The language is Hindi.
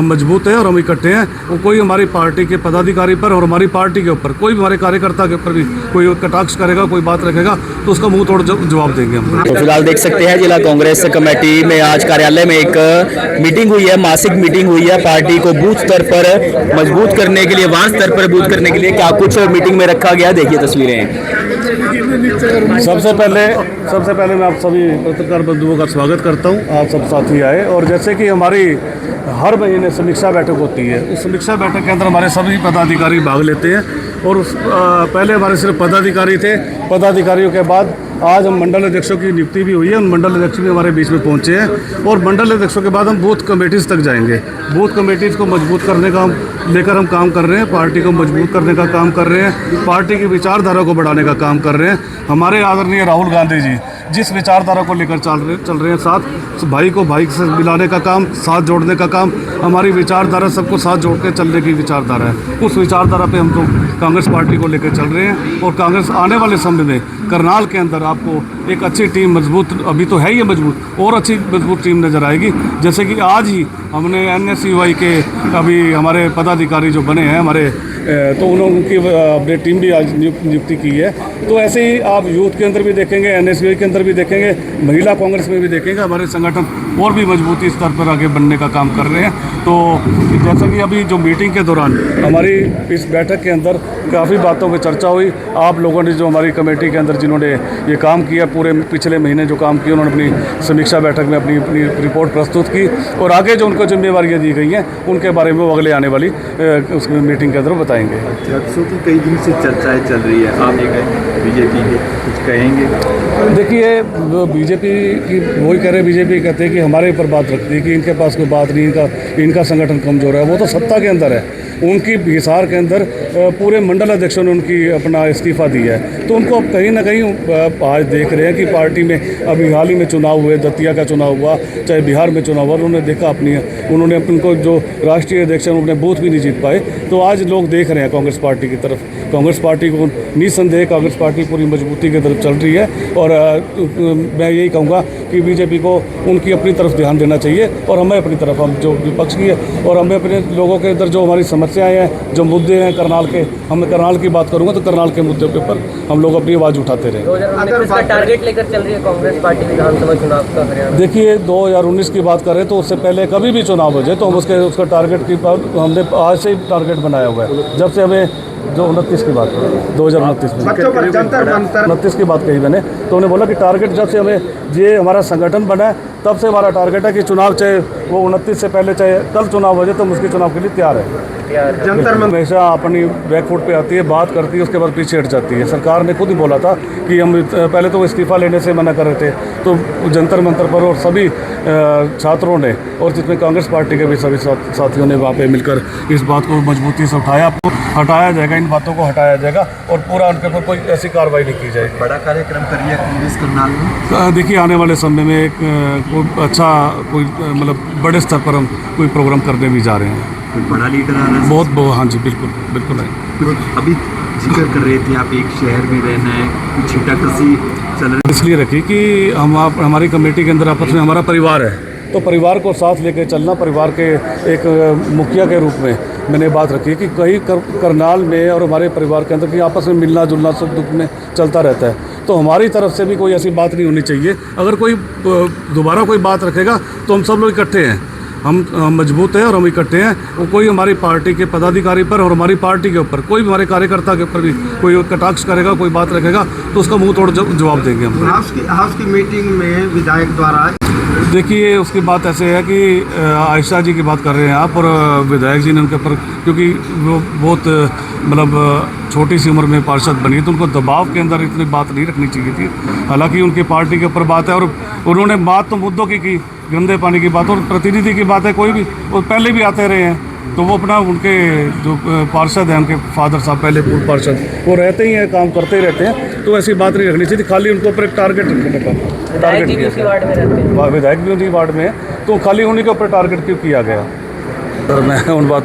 मजबूत है और हम इकट्ठे हैं। वो कोई हमारी पार्टी के पदाधिकारी पर और हमारी पार्टी के ऊपर, कोई भी हमारे कार्यकर्ता के ऊपर भी कोई कटाक्ष करेगा, कोई बात रखेगा तो उसका मुंह तोड़ जवाब देंगे हम। तो फिलहाल देख सकते हैं जिला कांग्रेस कमेटी में आज कार्यालय में एक मीटिंग हुई है, मासिक मीटिंग हुई है। पार्टी को बूथ स्तर पर मजबूत करने के लिए, वार्ड स्तर पर मजबूत करने के लिए क्या कुछ मीटिंग में रखा गया, देखिए तस्वीरें। सबसे पहले मैं आप सभी पत्रकार बंधुओं का स्वागत करता हूं। आप सब साथी आए और जैसे कि हमारी हर महीने समीक्षा बैठक होती है, उस समीक्षा बैठक के अंदर हमारे सभी पदाधिकारी भाग लेते हैं। और पहले हमारे सिर्फ पदाधिकारी थे, पदाधिकारियों के बाद आज हम मंडल अध्यक्षों की नियुक्ति भी हुई है। उन मंडल अध्यक्ष भी हमारे बीच में पहुंचे हैं और मंडल अध्यक्षों के बाद हम बूथ कमेटीज़ तक जाएंगे। बूथ कमेटीज़ को मजबूत करने का लेकर हम काम कर रहे हैं, पार्टी को मजबूत करने का काम कर रहे हैं, पार्टी की विचारधारा को बढ़ाने का काम कर रहे हैं। हमारे आदरणीय राहुल गांधी जी जिस विचारधारा को लेकर चल रहे हैं, साथ भाई को भाई से मिलाने का काम, साथ जोड़ने का काम, हमारी विचारधारा सबको साथ जोड़ के चलने की विचारधारा है। उस विचारधारा पे हम तो कांग्रेस पार्टी को लेकर चल रहे हैं और कांग्रेस आने वाले समय में करनाल के अंदर आपको एक अच्छी टीम, मजबूत अभी तो है ही मजबूत, और अच्छी मजबूत टीम नज़र आएगी। जैसे कि आज ही हमने NSUI के अभी हमारे पदाधिकारी जो बने हैं हमारे, तो उनकी अपनी टीम भी आज नियुक्ति की है। तो ऐसे ही आप यूथ के अंदर भी देखेंगे, NSUI के अंदर भी देखेंगे, महिला कांग्रेस में भी देखेंगे, हमारे संगठन और भी मजबूती स्तर पर आगे बढ़ने का काम कर रहे हैं। तो जैसा कि अभी जो मीटिंग के दौरान हमारी इस बैठक के अंदर काफ़ी बातों पर चर्चा हुई। आप लोगों ने जो हमारी कमेटी के अंदर जिन्होंने ये काम किया, पूरे पिछले महीने जो काम किया, उन्होंने अपनी समीक्षा बैठक में अपनी रिपोर्ट प्रस्तुत की और आगे जो उनको जिम्मेवारियाँ दी गई हैं उनके बारे में वो अगले आने वाली उस मीटिंग के अंदर बताएंगे। अध्यक्षों की कई दिन से चर्चाएं चल रही है, आप बीजेपी के कुछ कहेंगे? देखिए, बीजेपी की वही कह रहे, बीजेपी कहते हैं कि हमारे ऊपर बात रखती है कि इनके पास कोई बात नहीं, इनका संगठन कमज़ोर है। वो तो सत्ता के अंदर है, उनकी हिसार के अंदर पूरे मंडल अध्यक्षों ने उनकी अपना इस्तीफ़ा दिया है। तो उनको अब कहीं ना कहीं आज देख रहे हैं कि पार्टी में अभी हाल ही में चुनाव हुए, दतिया का चुनाव हुआ, चाहे बिहार में चुनाव हुआ, उन्होंने देखा उन्होंने उनको जो राष्ट्रीय अध्यक्ष हैं अपने बूथ भी नहीं जीत पाए। तो आज लोग देख रहे हैं कांग्रेस पार्टी की तरफ। कांग्रेस पार्टी को निसंदेह कांग्रेस पार्टी पूरी मजबूती की तरफ चल रही है और मैं यही कहूँगा कि बीजेपी को उनकी अपनी तरफ ध्यान देना चाहिए और हमें अपनी तरफ, हम जो विपक्ष की है और हमें अपने लोगों के अंदर जो हमारी समस्याएं हैं, जो मुद्दे हैं करनाल के, हम करनाल की बात करूँगा तो करनाल के मुद्दे के ऊपर हम लोग अपनी आवाज़ उठाते रहे। 2019 का टारगेट लेकर चल रही है कांग्रेस पार्टी विधानसभा चुनाव का हरियाणा। देखिए, 2019 की बात करें तो उससे पहले कभी भी चुनाव हो जाए तो हम उसका टारगेट की बात हमने आज से ही टारगेट बनाया हुआ है। जब से हमें जो 29 की बात है, 2029 में 29 की बात कही मैंने, तो उन्होंने बोला कि टारगेट जब से हमें ये हमारा संगठन बना है तब से हमारा टारगेट है कि चुनाव चाहे वो 29 से पहले, चाहे कल चुनाव हो जाए तो हम उसके चुनाव के लिए तैयार है। जंतर हमेशा अपनी बैकफुट पे आती है, बात करती है, उसके बाद पीछे हट जाती है। सरकार ने खुद ही बोला था कि हम पहले तो इस्तीफ़ा लेने से मना कर रहे थे, तो जंतर मंतर पर और सभी छात्रों ने और जिसमें कांग्रेस पार्टी के भी सभी साथियों ने वहाँ पे मिलकर इस बात को मजबूती से उठाया। हटाया जाएगा, इन बातों को हटाया जाएगा और पूरा उनके ऊपर कोई ऐसी कार्रवाई नहीं की जाएगी। बड़ा कार्यक्रम कर रही है कांग्रेस करनाल में। देखिए, आने वाले समय में कोई अच्छा, कोई मतलब बड़े स्तर पर हम कोई प्रोग्राम करने भी जा रहे हैं। कोई बड़ा लीडर आ रहा है? बहुत हाँ जी, बिल्कुल है। अभी जिक्र कर रहे थे आप, एक शहर में रहना है, कुछ छीटाकशी चल रही है, इसलिए रखी कि हमारी कमेटी के अंदर आपस में हमारा परिवार है, तो परिवार को साथ लेकर चलना, परिवार के एक मुखिया के रूप में मैंने बात रखी कि कहीं करनाल में और हमारे परिवार के अंदर कि आपस में मिलना जुलना सुख दुख में चलता रहता है। तो हमारी तरफ से भी कोई ऐसी बात नहीं होनी चाहिए। अगर कोई दोबारा कोई बात रखेगा तो हम सब लोग इकट्ठे हैं, हम मजबूत हैं और हम इकट्ठे हैं। वो कोई हमारी पार्टी के पदाधिकारी पर और हमारी पार्टी के ऊपर, कोई भी हमारे कार्यकर्ता के ऊपर भी कोई कटाक्ष करेगा, कोई बात रखेगा तो उसका मुंह तोड़ जवाब देंगे हम। हाउस की मीटिंग में विधायक द्वारा, देखिए, उसकी बात ऐसे है कि आयशा जी की बात कर रहे हैं आप, और विधायक जी ने उनके ऊपर, क्योंकि वो बहुत मतलब छोटी सी उम्र में पार्षद बनी, तो उनको दबाव के अंदर इतनी बात नहीं रखनी चाहिए थी। हालांकि उनकी पार्टी के ऊपर बात है और उन्होंने बात तो मुद्दों की गंदे पानी की बात और प्रतिनिधि की बात है, कोई भी वो पहले भी आते रहे हैं, तो वो अपना उनके जो पार्षद हैं, उनके फादर साहब पहले पूर्व पार्षद, वो रहते ही हैं, काम करते ही रहते हैं, तो ऐसी बात नहीं रखनी चाहिए थी। खाली उनके ऊपर एक टारगेट रखने का विधायक भी उसी वार्ड में रहते हैं, विधायक भी उसी वार्ड में है, तो खाली उन्हीं के ऊपर टारगेट क्यों किया गया? सर, मैं उन बात